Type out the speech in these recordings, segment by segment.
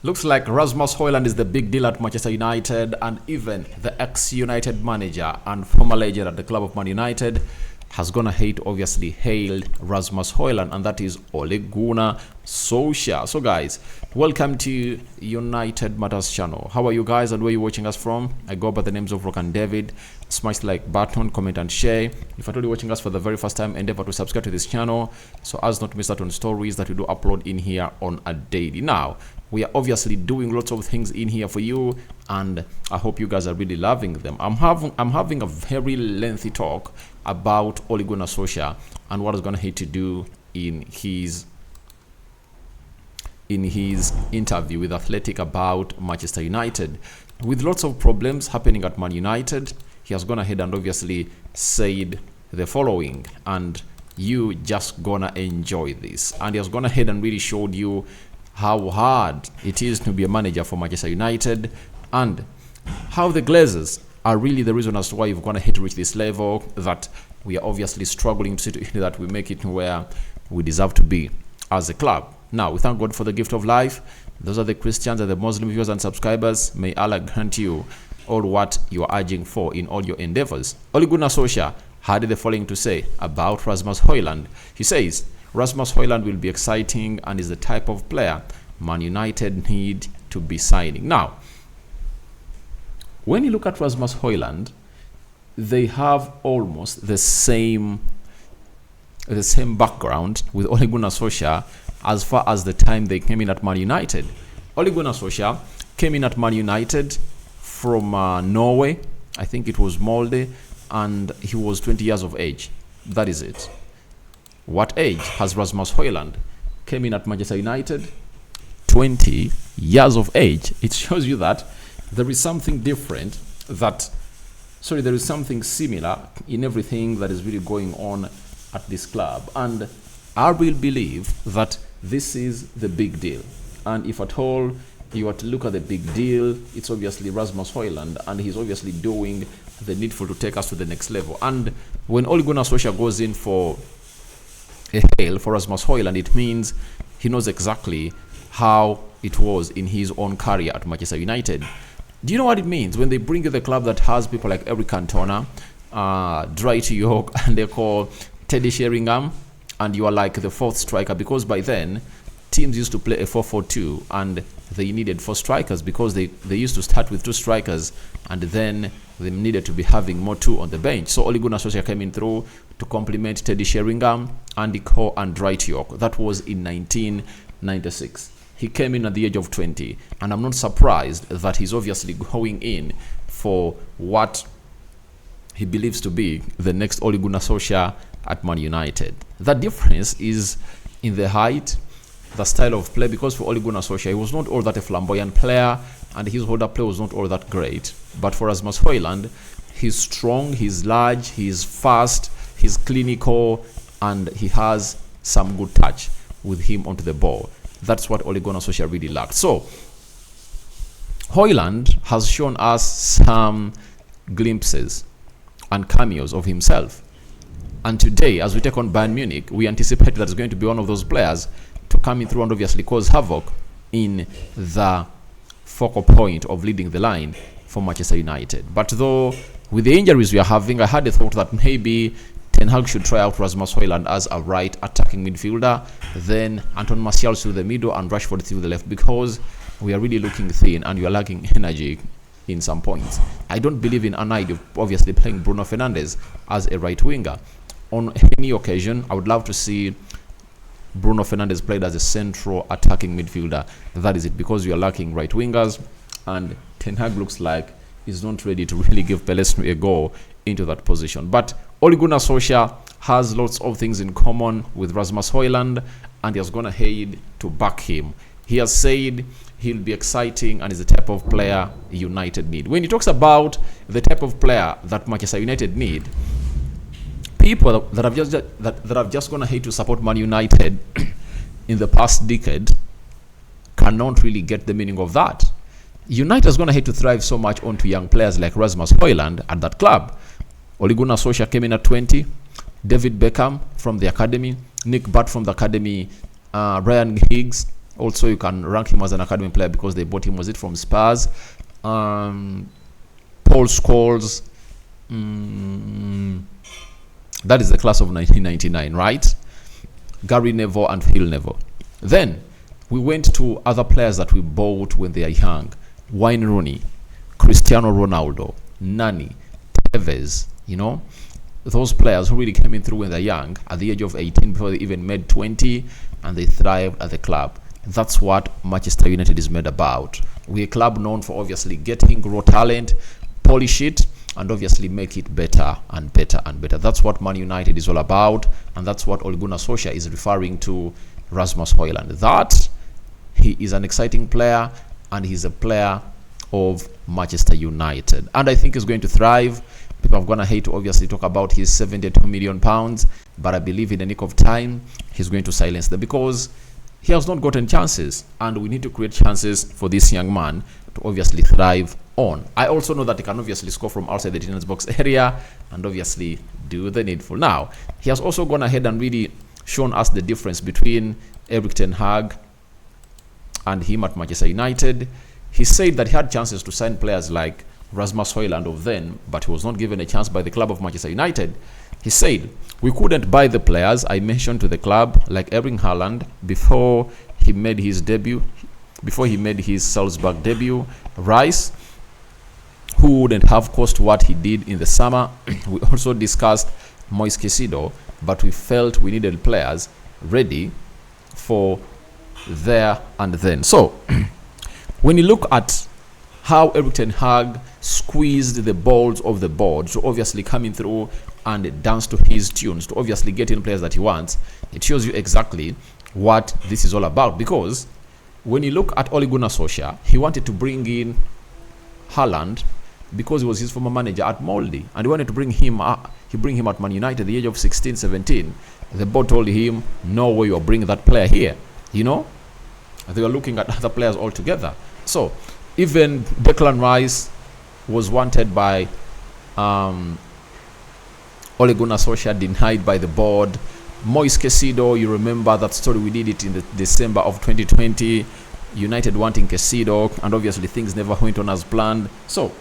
Looks like Rasmus Hojlund is the big deal at Manchester United, and even the ex-United manager and former legend at the club of Man United has gone ahead, obviously hailed Rasmus Hojlund, and that is Ole Gunnar Solskjaer. So guys, welcome to United Matters channel. How are you guys and where are you watching us from? I go by the names of Rock and David. Smash the like button, comment and share. If you're watching us for the very first time, endeavor to subscribe to this channel so as not to miss out on stories that we do upload in here on a daily. Now, we are obviously doing lots of things in here for you, and I hope you guys are really loving them. I'm having a very lengthy talk about Ole Gunnar Solskjaer and what he's going to do in his interview with Athletic about Manchester United. With lots of problems happening at Man United, he has gone ahead and obviously said the following, and you just gonna enjoy this. And he has gone ahead and really showed you how hard it is to be a manager for Manchester United, and how the Glazers are really the reason as to why you've gone ahead to reach this level that we are obviously struggling to see that we make it where we deserve to be as a club. Now, we thank God for the gift of life. Those are the Christians and the Muslim viewers and subscribers. May Allah grant you all what you are urging for in all your endeavors. Ole Gunnar Solskjaer had the following to say about Rasmus Hojlund. He says, Rasmus Hojlund will be exciting and is the type of player Man United need to be signing. Now, when you look at Rasmus Hojlund, they have almost the same background with Ole Gunnar Solskjaer as far as the time they came in at Man United. Ole Gunnar Solskjaer came in at Man United from Norway. I think it was Molde, and he was 20 years of age. That is it. What age has Rasmus Hojlund? Came in at Manchester United, 20 years of age. It shows you that there is something different there is something similar in everything that is really going on at this club. And I will believe that this is the big deal. And if at all you were to look at the big deal, it's obviously Rasmus Hojlund, and he's obviously doing the needful to take us to the next level. And when Ole Gunnar Solskjaer goes in for a hail for Rasmus Hojlund, it means he knows exactly how it was in his own career at Manchester United. Do you know what it means when they bring you the club that has people like Eric Cantona, Dwight York, and they call Teddy Sheringham, and you are like the fourth striker? Because by then teams used to play a 4-4-2 and they needed 4 strikers because they used to start with 2 strikers, and then they needed to be having more 2 on the bench. So Ole Gunnar Solskjaer came in through to complement Teddy Sheringham, Andy Cole and Dwight York. That was in 1996. He came in at the age of 20, and I'm not surprised that he's obviously going in for what he believes to be the next Ole Gunnar Solskjaer at Man United. The difference is in the height, the style of play, because for Ole Gunnar Solskjaer, he was not all that a flamboyant player, and his holder play was not all that great. But for Rasmus Hojlund, he's strong, he's large, he's fast, he's clinical, and he has some good touch with him onto the ball. That's what Ole Gunnar Solskjaer really lacked. So, Hojlund has shown us some glimpses and cameos of himself. And today, as we take on Bayern Munich, we anticipate that it's going to be one of those players to come in through and obviously cause havoc in the focal point of leading the line for Manchester United. But though, with the injuries we are having, I had a thought that maybe Ten Hag should try out Rasmus Hojlund as a right attacking midfielder, then Anton Martial through the middle and Rashford through the left, because we are really looking thin and we are lacking energy in some points. I don't believe in an idea of obviously playing Bruno Fernandes as a right winger. On any occasion, I would love to see Bruno Fernandes played as a central attacking midfielder. That is it, because we are lacking right wingers, and Ten Hag looks like he's not ready to really give Pelestri a go into that position. But Ole Gunnar Solskjaer has lots of things in common with Rasmus Hojlund, and he has gone ahead to back him. He has said he'll be exciting and is the type of player United need. When he talks about the type of player that Manchester United need, people that have just gone ahead to support Man United in the past decade cannot really get the meaning of that. United has gone ahead to thrive so much onto young players like Rasmus Hojlund at that club. Ole Gunnar Solskjaer came in at 20. David Beckham from the academy, Nick Butt from the academy, Ryan Giggs, Also, you can rank him as an academy player because they bought him. Was it from Spurs? Paul Scholes. That is the class of 1999, right? Gary Neville and Phil Neville. Then we went to other players that we bought when they are young. Wayne Rooney, Cristiano Ronaldo, Nani, Tevez, those players who really came in through when they're young, at the age of 18, before they even made 20, and they thrived at the club. That's what Manchester United is made about. We're a club known for obviously getting raw talent, polish it, and obviously make it better and better and better. That's what Man United is all about, and that's what Ole Gunnar Solskjaer is referring to Rasmus Hojlund. That he is an exciting player, and he's a player of Manchester United, and I think he's going to thrive. People are gonna hate to obviously talk about his 72 million pounds, but I believe in the nick of time he's going to silence them, because he has not gotten chances, and we need to create chances for this young man to obviously thrive on. I also know that he can obviously score from outside the defense box area and obviously do the needful. Now, he has also gone ahead and really shown us the difference between Erik ten Hag and him at Manchester United. He said that he had chances to sign players like Rasmus Hojlund of then, but he was not given a chance by the club of Manchester United. He said, we couldn't buy the players I mentioned to the club, like Erling Haaland, before he made his Salzburg debut. Rice, who wouldn't have cost what he did in the summer. We also discussed Moise Caicedo, but we felt we needed players ready for there and then. So, when you look at how Erik ten Hag squeezed the balls of the board to obviously coming through and dance to his tunes, to obviously get in players that he wants, it shows you exactly what this is all about. Because when you look at Ole Gunnar Solskjaer, he wanted to bring in Haaland because he was his former manager at Molde, and he wanted to bring him at Man United at the age of 16, 17. The board told him, no way you're bringing that player here. They were looking at other players altogether. So even Declan Rice was wanted by Ole Gunnar Solskjaer, denied by the board. Moise Caicedo, you remember that story, we did it in the December of 2020. United wanting Caicedo, and obviously things never went on as planned. So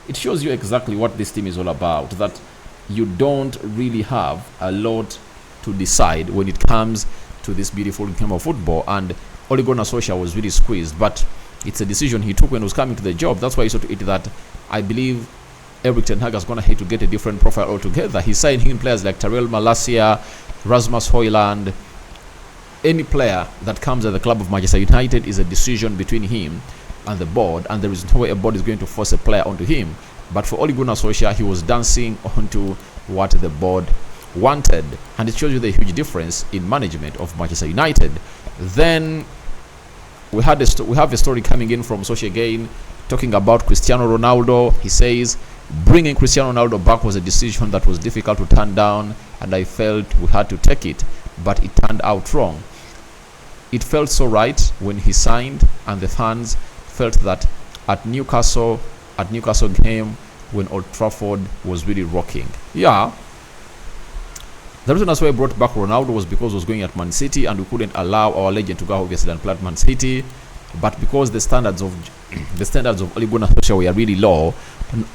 it shows you exactly what this team is all about, that you don't really have a lot to decide when it comes to this beautiful game of football. And Ole Gunnar Solskjaer was really squeezed, but it's a decision he took when he was coming to the job. That's why he saw to it that I believe Erik ten Hag is going to have to get a different profile altogether. He's signing in players like Tyrell Malacia, Rasmus Hojlund. Any player that comes at the club of Manchester United is a decision between him and the board, and there is no way a board is going to force a player onto him. But for Ole Gunnar Solskjaer, he was dancing onto what the board wanted, and it shows you the huge difference in management of Manchester United. Then we have a story coming in from Solskjaer again, talking about Cristiano Ronaldo. He says, bringing Cristiano Ronaldo back was a decision that was difficult to turn down, and I felt we had to take it, but it turned out wrong. It felt so right when he signed, and the fans felt that at Newcastle game, when Old Trafford was really rocking. Yeah, the reason that's why I brought back Ronaldo was because he was going at Man City, and we couldn't allow our legend to go obviously and play at Man City. But because the standards of Ole Gunnar Solskjaer were really low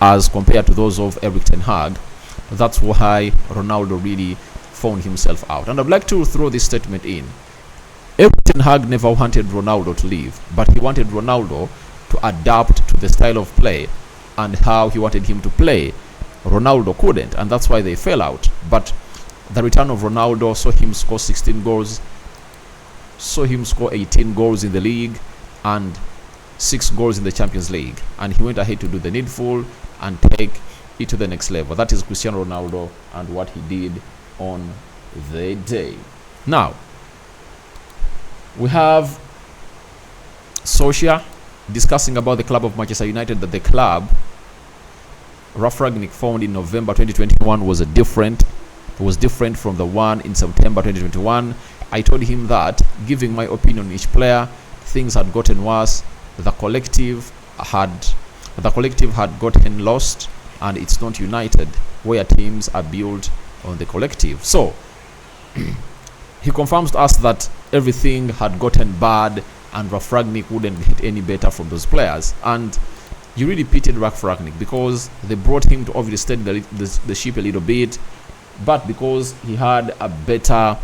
as compared to those of Erik ten Hag, that's why Ronaldo really found himself out. And I'd like to throw this statement in. Erik ten Hag never wanted Ronaldo to leave, but he wanted Ronaldo to adapt to the style of play and how he wanted him to play. Ronaldo couldn't, and that's why they fell out. But the return of Ronaldo saw him score 16 goals, saw him score 18 goals in the league, and 6 goals in the Champions League. And he went ahead to do the needful and take it to the next level. That is Cristiano Ronaldo and what he did on the day. Now, we have Solskjaer discussing about the club of Manchester United, that the club Ralf Rangnick formed in November 2021 was different from the one in September 2021. I told him that, giving my opinion on each player, things had gotten worse. The collective had gotten lost, and it's not united, where teams are built on the collective. So he confirms to us that everything had gotten bad and Rangnick wouldn't get any better from those players. And you really pitied Rangnick because they brought him to obviously steady the ship a little bit, but because he had a better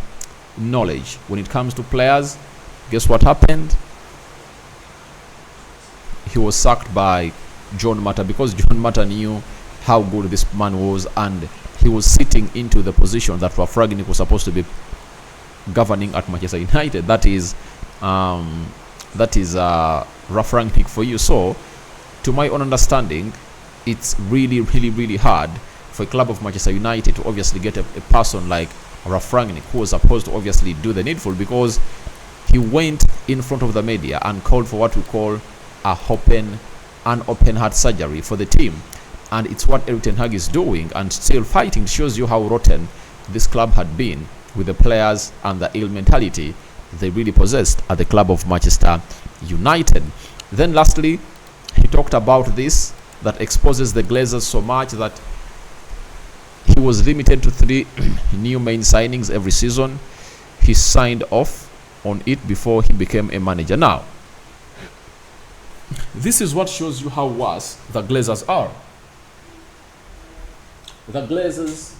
knowledge when it comes to players, guess what happened? He was sacked by John Mata because John Mata knew how good this man was, and he was sitting into the position that Rangnick was supposed to be governing at Manchester United. That is Rangnick for you. So, to my own understanding, it's really hard for a club of Manchester United to obviously get a person like Rangnick, who was supposed to obviously do the needful, because he went in front of the media and called for what we call an open heart surgery for the team. And it's what Erik ten Hag is doing and still fighting. Shows you how rotten this club had been with the players and the ill mentality they really possessed at the club of Manchester United. Then lastly, he talked about this that exposes the Glazers so much that he was limited to 3 new main signings every season. He signed off on it before he became a manager. Now, this is what shows you how worse the Glazers are. The Glazers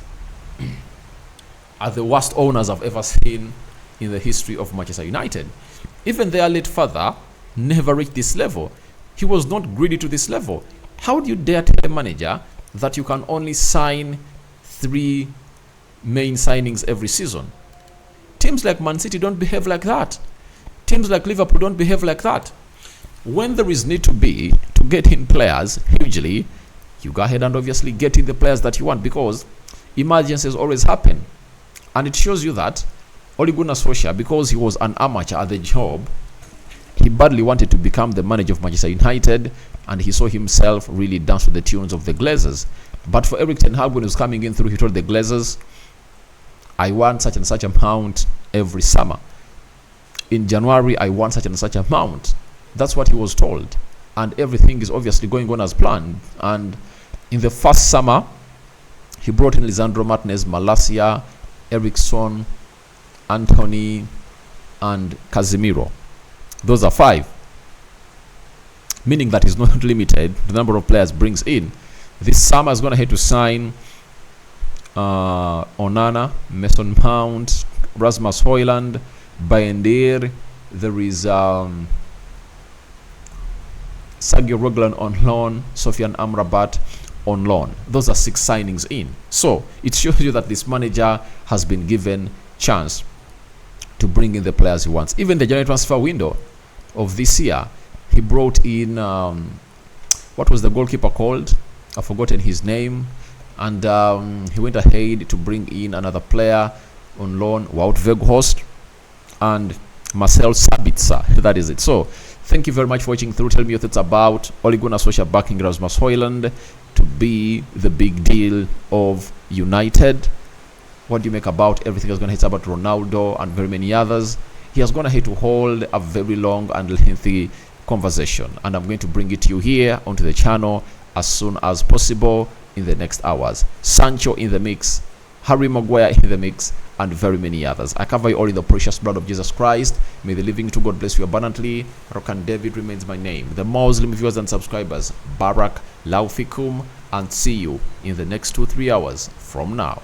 are the worst owners I've ever seen in the history of Manchester United. Even their late father never reached this level. He was not greedy to this level. How do you dare tell a manager that you can only sign 3 main signings every season? Teams like Man City don't behave like that. Teams like Liverpool don't behave like that. When there is need to be to get in players hugely, you go ahead and obviously get in the players that you want, because emergencies always happen. And it shows you that Ole Gunnar Solskjaer, because he was an amateur at the job, he badly wanted to become the manager of Manchester United, and he saw himself really dance to the tunes of the Glazers. But for Erik ten Hag, when he was coming in through, he told the Glazers, I want such and such amount every summer. In January, I want such and such amount. That's what he was told. And everything is obviously going on as planned. And in the first summer, he brought in Lisandro Martinez, Malacia, Eriksson, Anthony, and Casemiro. Those are 5. Meaning that he's not limited to the number of players brings in. This summer is going to have to sign Onana, Mason Mount, Rasmus Hojlund, Bayendir. There is Sergio Reguilon on loan, Sofian Amrabat on loan. Those are 6 signings in. So it shows you that this manager has been given chance to bring in the players he wants. Even the January transfer window of this year, he brought in what was the goalkeeper called? I've forgotten his name. And he went ahead to bring in another player on loan, Wout Weghorst, and Marcel Sabitzer. That is it. So thank you very much for watching through. Tell me your thoughts about Ole Gunnar Solskjaer backing Rasmus Hojlund to be the big deal of United. What do you make about everything that's going to hit about Ronaldo and very many others? He has gone ahead to hold a very long and lengthy conversation, and I'm going to bring it to you here onto the channel as soon as possible in the next hours. Sancho in the mix, Harry Maguire in the mix, and very many others. I cover you all in the precious blood of Jesus Christ. May the living to God bless you abundantly. Rokan David remains my name. The Muslim viewers and subscribers, Barak Laufikum, and see you in the next 2-3 hours from now.